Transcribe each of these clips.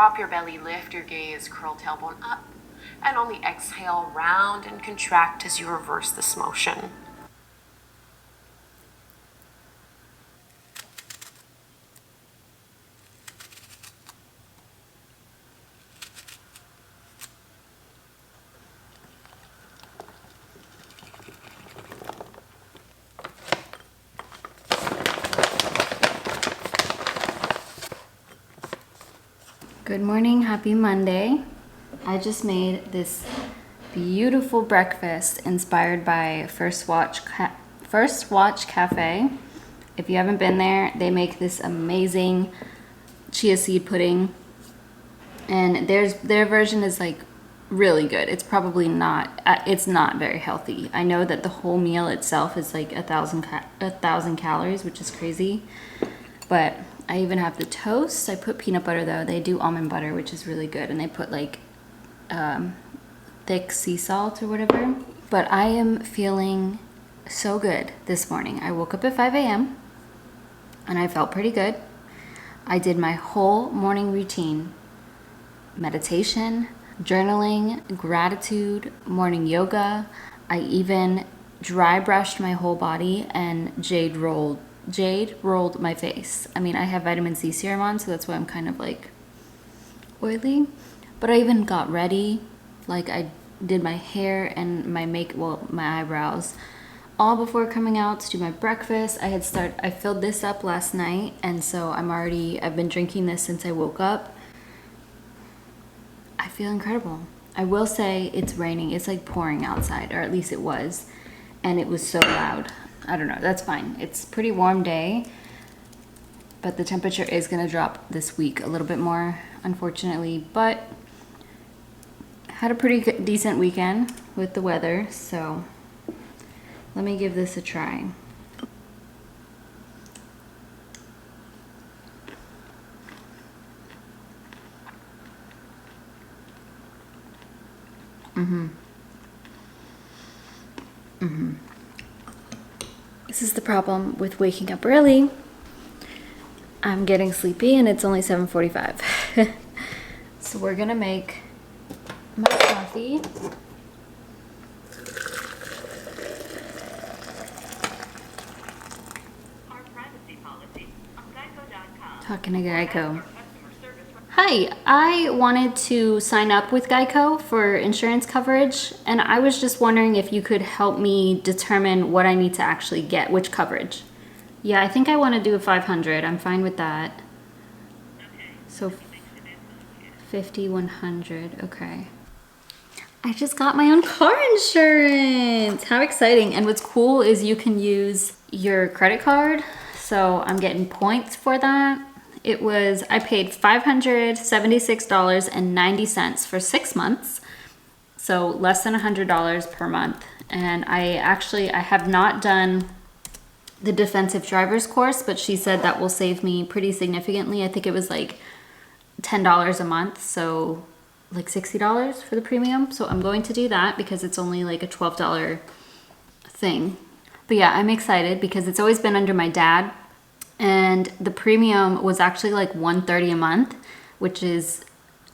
Drop your belly, lift your gaze, curl tailbone up, and on the exhale, round and contract as you reverse this motion. Good morning, happy Monday. I just made this beautiful breakfast inspired by First Watch Cafe. If you haven't been there, they make this amazing chia seed pudding, and their version is like really good. It's probably not it's not very healthy. I know that the whole meal itself is like 1,000 calories, which is crazy, but I even have the toast. I put peanut butter though. They do almond butter, which is really good. And they put like thick sea salt or whatever. But I am feeling so good this morning. I woke up at 5 a.m. and I felt pretty good. I did my whole morning routine. Meditation, journaling, gratitude, morning yoga. I even dry brushed my whole body and jade rolled my face. I mean, I have vitamin C serum on, so that's why I'm kind of like oily. But I even got ready. Like, I did my hair and my my eyebrows all before coming out to do my breakfast. I filled this up last night, and so I've been drinking this since I woke up. I feel incredible. I will say it's raining. It's like pouring outside, or at least it was, and it was so loud. I don't know, that's fine. It's a pretty warm day, but the temperature is gonna drop this week a little bit more, unfortunately, but had a pretty decent weekend with the weather, so let me give this a try. This is the problem with waking up early. I'm getting sleepy and it's only 7:45. So we're gonna make my coffee. Our privacy policy on Geico.com. Talking to Geico. Hi, I wanted to sign up with Geico for insurance coverage, and I was just wondering if you could help me determine what I need to actually get, which coverage. Yeah, I think I want to do a 500. I'm fine with that. Okay. So 50, 100. Okay. I just got my own car insurance. How exciting. And what's cool is you can use your credit card. So I'm getting points for that. I paid $576.90 for 6 months. So less than $100 per month. And I have not done the defensive driver's course, but she said that will save me pretty significantly. I think it was like $10 a month. So like $60 for the premium. So I'm going to do that because it's only like a $12 thing. But yeah, I'm excited because it's always been under my dad. And the premium was actually like $130 a month, which is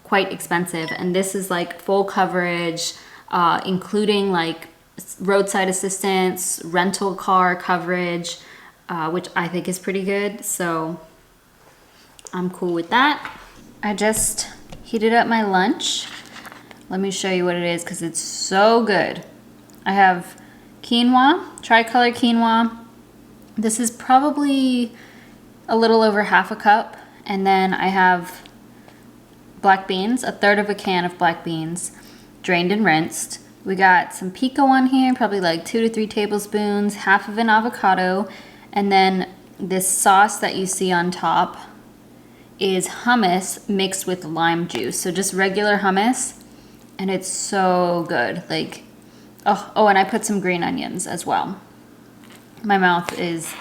quite expensive. And this is like full coverage, including like roadside assistance, rental car coverage, which I think is pretty good. So I'm cool with that. I just heated up my lunch. Let me show you what it is because it's so good. I have quinoa, tricolor quinoa. This is probably a little over half a cup. And then I have black beans, a third of a can of black beans, drained and rinsed. We got some pico on here, probably like 2 to 3 tablespoons, half of an avocado, and then this sauce that you see on top is hummus mixed with lime juice. So just regular hummus, and it's so good. Like, oh, and I put some green onions as well. My mouth is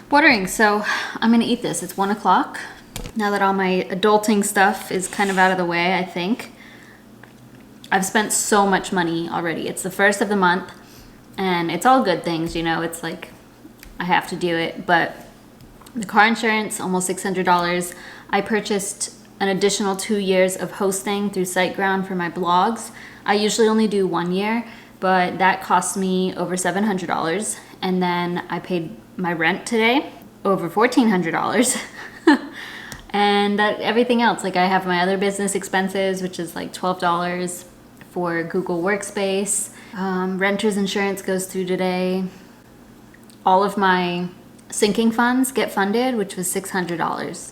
watering, so I'm gonna eat this. It's 1 o'clock. Now that all my adulting stuff is kind of out of the way, I think. I've spent so much money already. It's the first of the month, and it's all good things, you know. It's like, I have to do it, but the car insurance, almost $600. I purchased an additional 2 years of hosting through SiteGround for my blogs. I usually only do 1 year, but that cost me over $700. And then I paid my rent today, over $1,400. And that everything else, like I have my other business expenses, which is like $12 for Google Workspace. Renter's insurance goes through today. All of my sinking funds get funded, which was $600.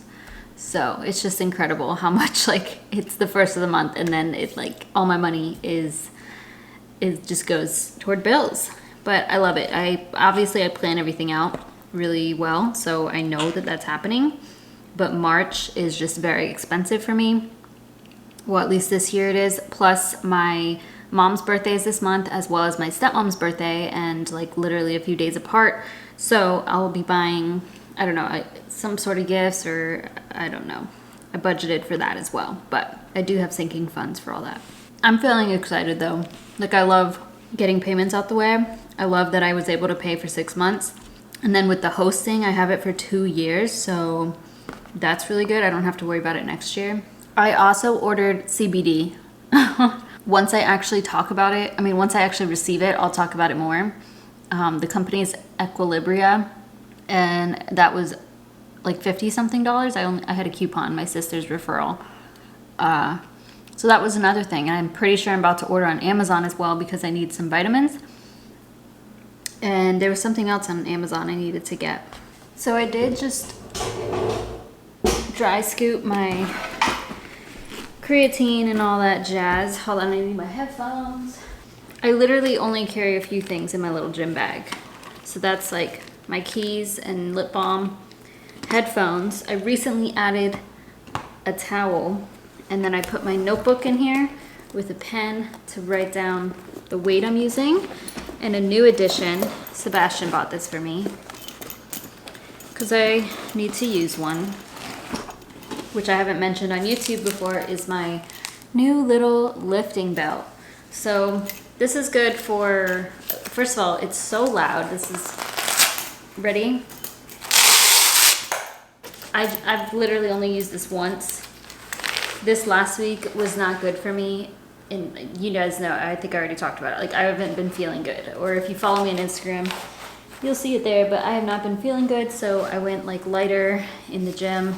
So it's just incredible how much, like, it's the first of the month and then it's like all my money it just goes toward bills. But I love it. I plan everything out really well, so I know that that's happening. But March is just very expensive for me. Well, at least this year it is. Plus my mom's birthday is this month, as well as my stepmom's birthday, and like literally a few days apart. So I'll be buying, I don't know, some sort of gifts, or I don't know. I budgeted for that as well, but I do have sinking funds for all that. I'm feeling excited though. Like, I love getting payments out the way. I love that I was able to pay for 6 months. And then with the hosting, I have it for 2 years, so that's really good. I don't have to worry about it next year. I also ordered CBD. Once I actually talk about it, once I actually receive it, I'll talk about it more. The company is Equilibria, and that was like $50 something. I had a coupon, my sister's referral. So that was another thing. I'm pretty sure I'm about to order on Amazon as well because I need some vitamins. And there was something else on Amazon I needed to get. So I did just dry scoop my creatine and all that jazz. Hold on, I need my headphones. I literally only carry a few things in my little gym bag. So that's like my keys and lip balm, headphones. I recently added a towel, and then I put my notebook in here with a pen to write down the weight I'm using. And a new addition, Sebastian bought this for me because I need to use one, which I haven't mentioned on YouTube before, is my new little lifting belt. So this is good for, first of all, it's so loud. This is, ready? I've literally only used this once. This last week was not good for me. And you guys know, I think I already talked about it. Like, I haven't been feeling good. Or if you follow me on Instagram, you'll see it there. But I have not been feeling good, so I went like lighter in the gym.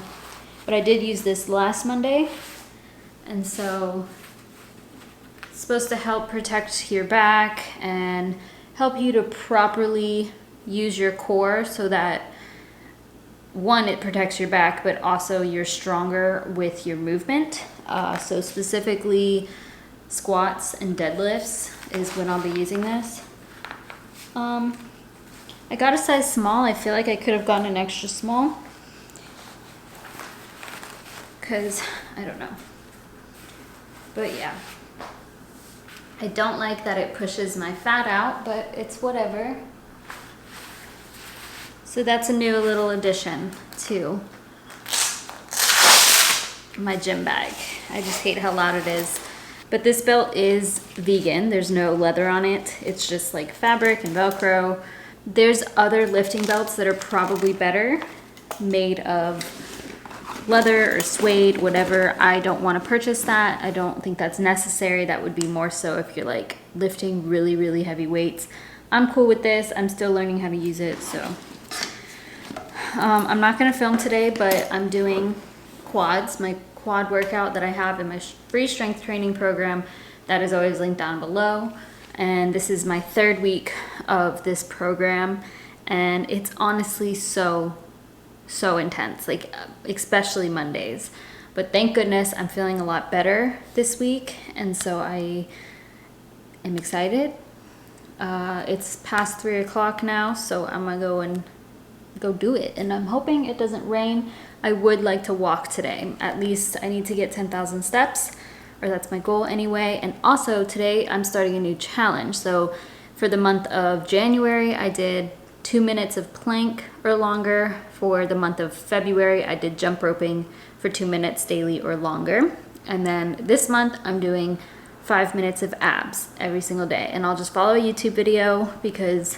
But I did use this last Monday. And so it's supposed to help protect your back and help you to properly use your core so that, one, it protects your back, but also you're stronger with your movement. So specifically, squats and deadlifts is when I'll be using this. I got a size small. I feel like I could have gotten an extra small because I don't know. But yeah, I don't like that it pushes my fat out, but it's whatever. So that's a new little addition to my gym bag. I just hate how loud it is. But this belt is vegan. There's no leather on it. It's just like fabric and Velcro. There's other lifting belts that are probably better, made of leather or suede, whatever. I don't want to purchase that. I don't think that's necessary. That would be more so if you're like lifting really, really heavy weights. I'm cool with this. I'm still learning how to use it, so. I'm not gonna film today, but I'm doing quads, my quad workout that I have in my free strength training program that is always linked down below. And this is my 3rd week of this program, and it's honestly so intense, like especially Mondays. But thank goodness I'm feeling a lot better this week, and so I am excited. It's past 3 o'clock now, so I'm gonna go do it, and I'm hoping it doesn't rain. I would like to walk today. At least I need to get 10,000 steps, or that's my goal anyway. And also today I'm starting a new challenge. So for the month of January, I did 2 minutes of plank or longer. For the month of February, I did jump roping for 2 minutes daily or longer. And then this month I'm doing 5 minutes of abs every single day. And I'll just follow a YouTube video because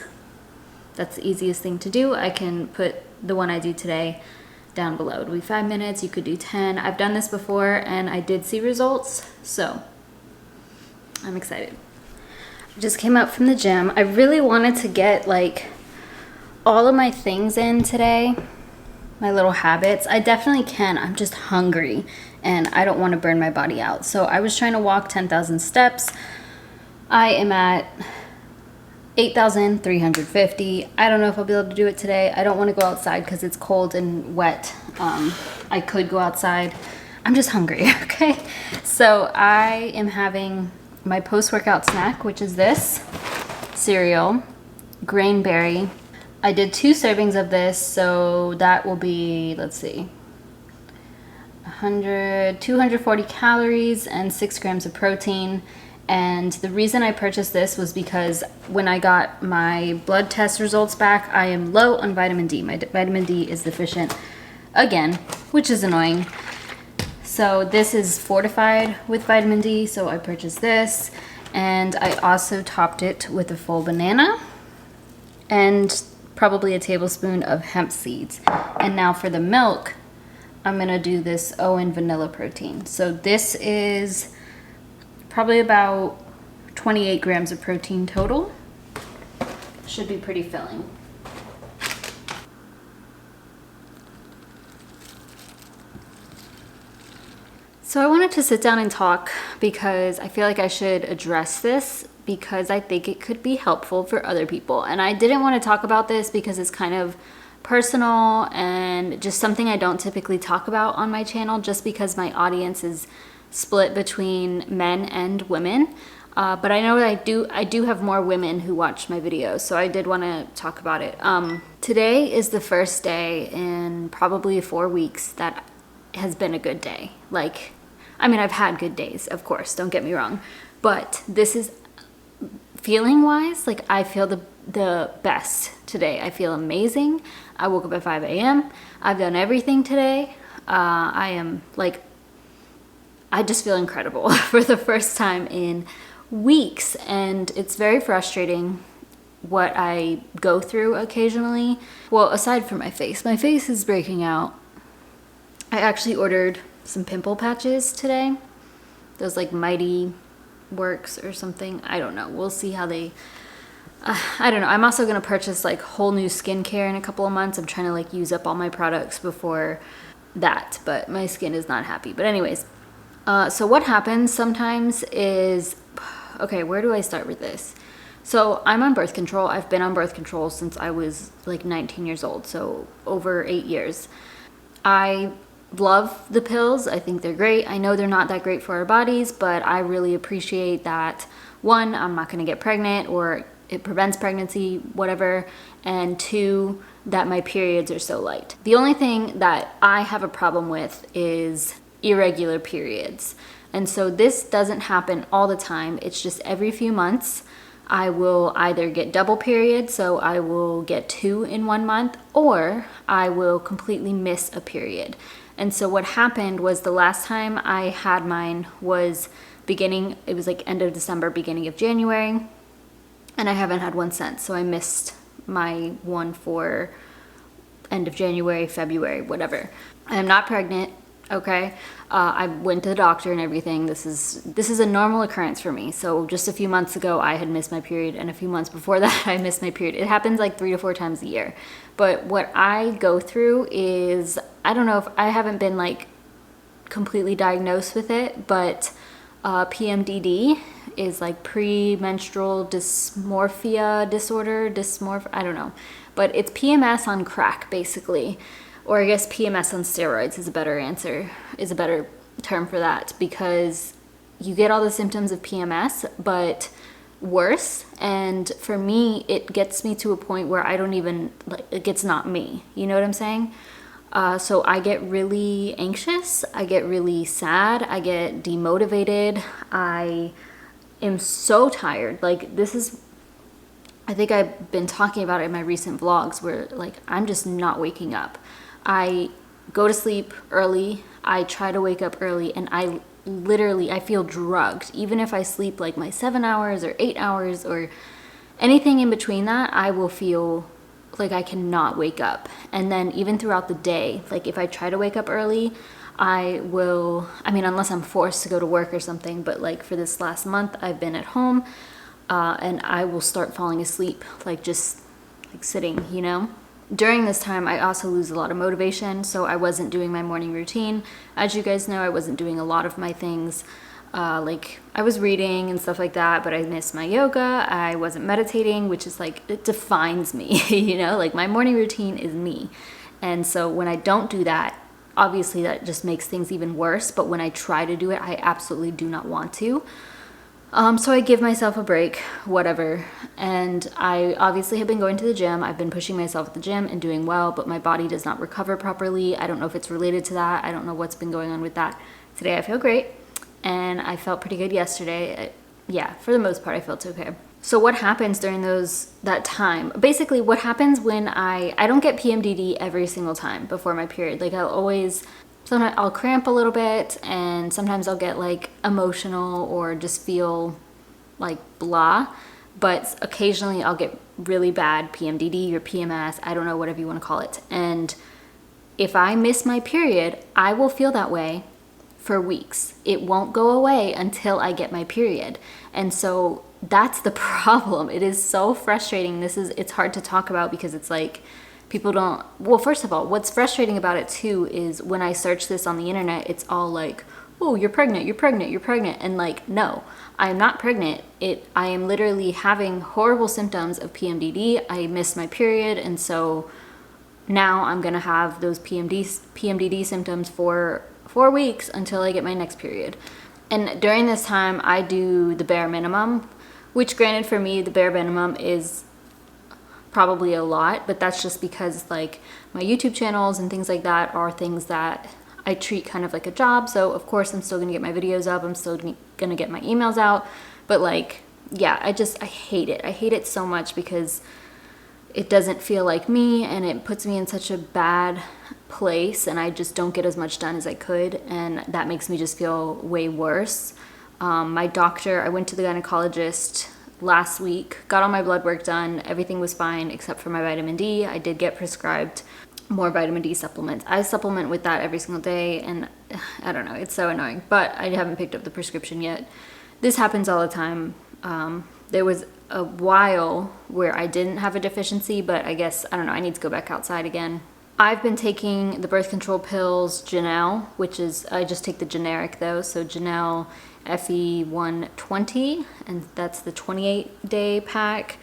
that's the easiest thing to do. I can put the one I do today down below. It'll be 5 minutes, you could do 10. I've done this before and I did see results, so I'm excited. I just came out from the gym. I really wanted to get like all of my things in today, my little habits. I definitely can. I'm just hungry and I don't want to burn my body out. So I was trying to walk 10,000 steps. I am at 8,350. I don't know if I'll be able to do it today. I don't want to go outside because it's cold and wet. I could go outside. I'm just hungry, okay? So I am having my post-workout snack, which is this cereal, grainberry. I did 2 servings of this, so that will be, let's see, 240 calories and 6 grams of protein. And the reason I purchased this was because when I got my blood test results back, I am low on vitamin D. My vitamin D is deficient again, which is annoying. So this is fortified with vitamin D, so I purchased this. And I also topped it with a full banana and probably a tablespoon of hemp seeds. And now for the milk, I'm gonna do this ON vanilla protein. So this is probably about 28 grams of protein total. Should be pretty filling. So I wanted to sit down and talk because I feel like I should address this because I think it could be helpful for other people. And I didn't want to talk about this because it's kind of personal and just something I don't typically talk about on my channel, just because my audience is split between men and women. But I know that I do have more women who watch my videos, so I did want to talk about it. Today is the first day in probably 4 weeks that has been a good day. Like, I mean, I've had good days, of course, don't get me wrong, but this is, feeling wise, like I feel the best today. I feel amazing. I woke up at 5 a.m. I've done everything today. I am like, I just feel incredible for the first time in weeks, and it's very frustrating what I go through occasionally. Well, aside from my face is breaking out. I actually ordered some pimple patches today. Those like Mighty Works or something. I don't know. We'll see how they, I don't know. I'm also going to purchase like whole new skincare in a couple of months. I'm trying to like use up all my products before that, but my skin is not happy. But anyways, so what happens sometimes is, okay, where do I start with this? So I'm on birth control. I've been on birth control since I was like 19 years old, so over 8 years. I love the pills. I think they're great. I know they're not that great for our bodies, but I really appreciate that, one, I'm not going to get pregnant, or it prevents pregnancy, whatever, and two, that my periods are so light. The only thing that I have a problem with is irregular periods. And so this doesn't happen all the time. It's just every few months I will either get double periods, so I will get 2 in 1 month, or I will completely miss a period. And so what happened was the last time I had mine was it was like end of December, beginning of January, and I haven't had one since. So I missed my one for end of January, February, whatever. I am not pregnant, okay? I went to the doctor and everything. This is a normal occurrence for me. So just a few months ago, I had missed my period, and a few months before that, I missed my period. It happens like 3 to 4 times a year. But what I go through is, I don't know if I haven't been like completely diagnosed with it, but PMDD is like premenstrual dysmorphia disorder, I don't know. But it's PMS on crack, basically. Or I guess PMS on steroids is a better term for that, because you get all the symptoms of PMS, but worse. And for me, it gets me to a point where I don't even, like, it's not me. You know what I'm saying? So I get really anxious, I get really sad, I get demotivated, I am so tired. Like, I think I've been talking about it in my recent vlogs, where like I'm just not waking up. I go to sleep early, I try to wake up early, and I feel drugged. Even if I sleep like my 7 hours or 8 hours or anything in between that, I will feel like I cannot wake up. And then even throughout the day, like if I try to wake up early, I will, I mean, unless I'm forced to go to work or something, but like for this last month, I've been at home, and I will start falling asleep, like just like sitting, you know? During this time, I also lose a lot of motivation, so I wasn't doing my morning routine. As you guys know, I wasn't doing a lot of my things. Like I was reading and stuff like that, but I missed my yoga. I wasn't meditating, which is like, it defines me, you know, like my morning routine is me. And so when I don't do that, obviously that just makes things even worse. But when I try to do it, I absolutely do not want to. So I give myself a break, whatever. And I obviously have been going to the gym. I've been pushing myself at the gym and doing well, but my body does not recover properly. I don't know if it's related to that. I don't know what's been going on with that. Today I feel great, and I felt pretty good yesterday. Yeah, for the most part, I felt okay. So what happens during that time? Basically, what happens when I don't get PMDD every single time before my period. Like sometimes I'll cramp a little bit, and sometimes I'll get like emotional or just feel like blah. But occasionally I'll get really bad PMDD or PMS, I don't know, whatever you want to call it. And if I miss my period, I will feel that way for weeks. It won't go away until I get my period. And so that's the problem. It is so frustrating. It's hard to talk about because it's like people don't, well, first of all, what's frustrating about it too is when I search this on the internet, it's all like, oh, you're pregnant, you're pregnant, you're pregnant. And like, no, I'm not pregnant. I am literally having horrible symptoms of PMDD. I missed my period. And so now I'm going to have those PMDD symptoms for 4 weeks until I get my next period. And during this time, I do the bare minimum, which granted for me, the bare minimum is probably a lot, but that's just because like my YouTube channels and things like that are things that I treat kind of like a job. So of course I'm still gonna get my videos up, I'm still gonna get my emails out, but like, yeah, I hate it. I hate it so much because it doesn't feel like me, and it puts me in such a bad place, and I just don't get as much done as I could, and that makes me just feel way worse. My doctor, I went to the gynecologist last week, got all my blood work done, everything was fine except for my vitamin D. I did get prescribed more vitamin D supplements. I supplement with that every single day, and I don't know, it's so annoying, but I haven't picked up the prescription yet. This happens all the time. There was a while where I didn't have a deficiency, but I guess, I don't know, I need to go back outside again. I've been taking the birth control pills, Janelle, which is, I just take the generic though, so Janelle FE120, and that's the 28-day pack,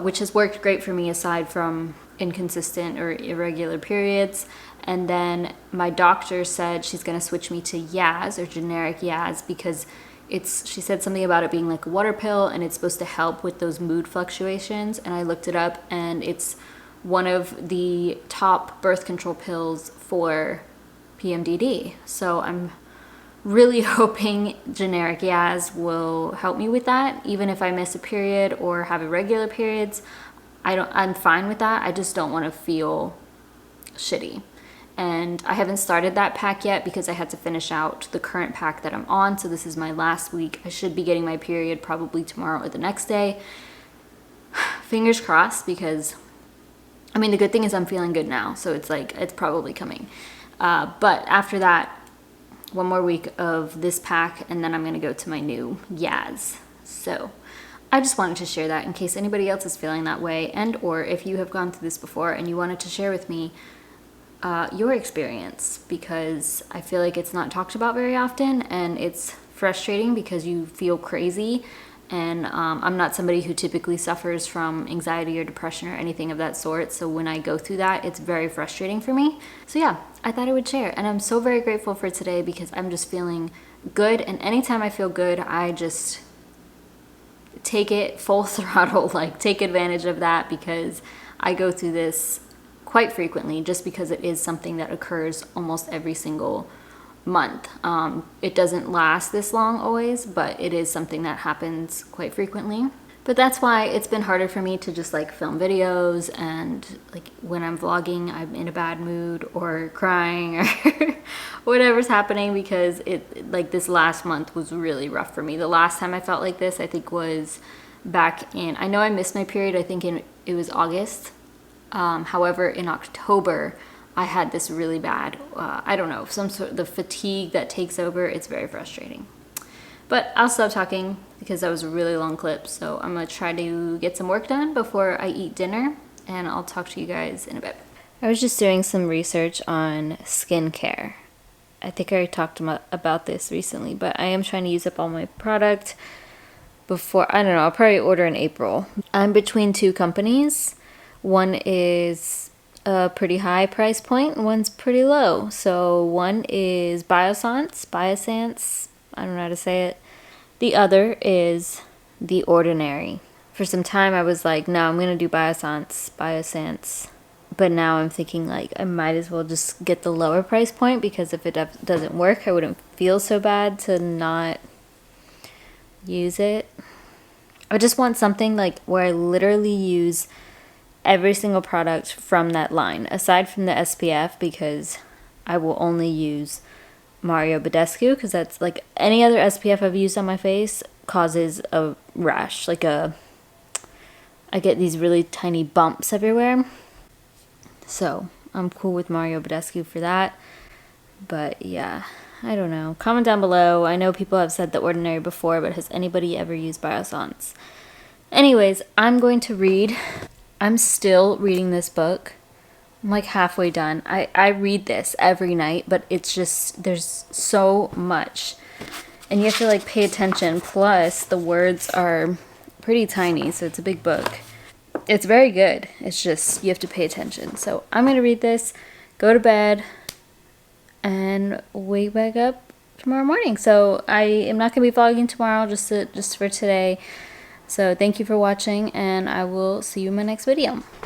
which has worked great for me aside from inconsistent or irregular periods. And then my doctor said she's going to switch me to Yaz, or generic Yaz, because she said something about it being like a water pill and it's supposed to help with those mood fluctuations. And I looked it up, and it's one of the top birth control pills for PMDD. So I'm really hoping generic Yaz will help me with that. Even if I miss a period or have irregular periods, I'm fine with that. I just don't want to feel shitty. And I haven't started that pack yet because I had to finish out the current pack that I'm on. So this is my last week. I should be getting my period probably tomorrow or the next day. Fingers crossed, because I mean, the good thing is I'm feeling good now. So it's like, it's probably coming. But after that, one more week of this pack, and then I'm going to go to my new Yaz. So I just wanted to share that in case anybody else is feeling that way, and or if you have gone through this before and you wanted to share with me your experience, because I feel like it's not talked about very often, and it's frustrating because you feel crazy. And I'm not somebody who typically suffers from anxiety or depression or anything of that sort. So when I go through that, it's very frustrating for me. So yeah, I thought I would share. And I'm so very grateful for today because I'm just feeling good. And anytime I feel good, I just take it full throttle, like take advantage of that, because I go through this quite frequently just because it is something that occurs almost every single month. It doesn't last this long always, but it is something that happens quite frequently. But that's why it's been harder for me to just like film videos, and like when I'm vlogging, I'm in a bad mood or crying or whatever's happening, because it like this last month was really rough for me. The last time I felt like this, I think, was back in, I know I missed my period, I think it was August However, in October, I had this really bad, I don't know, some sort of the fatigue that takes over. It's very frustrating. But I'll stop talking because that was a really long clip. So I'm going to try to get some work done before I eat dinner, and I'll talk to you guys in a bit. I was just doing some research on skincare. I think I already talked about this recently, but I am trying to use up all my product before, I don't know, I'll probably order in April. I'm between two companies. One is a pretty high price point, one's pretty low. So one is PEScience, I don't know how to say it. The other is The Ordinary. For some time I was like, no, I'm gonna do PEScience. But now I'm thinking like I might as well just get the lower price point, because if it doesn't work, I wouldn't feel so bad to not use it. I just want something like where I literally use every single product from that line, aside from the SPF, because I will only use Mario Badescu, because that's like any other SPF I've used on my face causes a rash, I get these really tiny bumps everywhere. So I'm cool with Mario Badescu for that. But yeah, I don't know. Comment down below. I know people have said The Ordinary before, but has anybody ever used PEScience? Anyways, I'm going to read. I'm still reading this book. I'm like halfway done. I read this every night, but it's just, there's so much. And you have to like pay attention. Plus, the words are pretty tiny, so it's a big book. It's very good. It's just, you have to pay attention. So I'm going to read this, go to bed, and wake back up tomorrow morning. So I am not going to be vlogging tomorrow, just for today. So thank you for watching, and I will see you in my next video.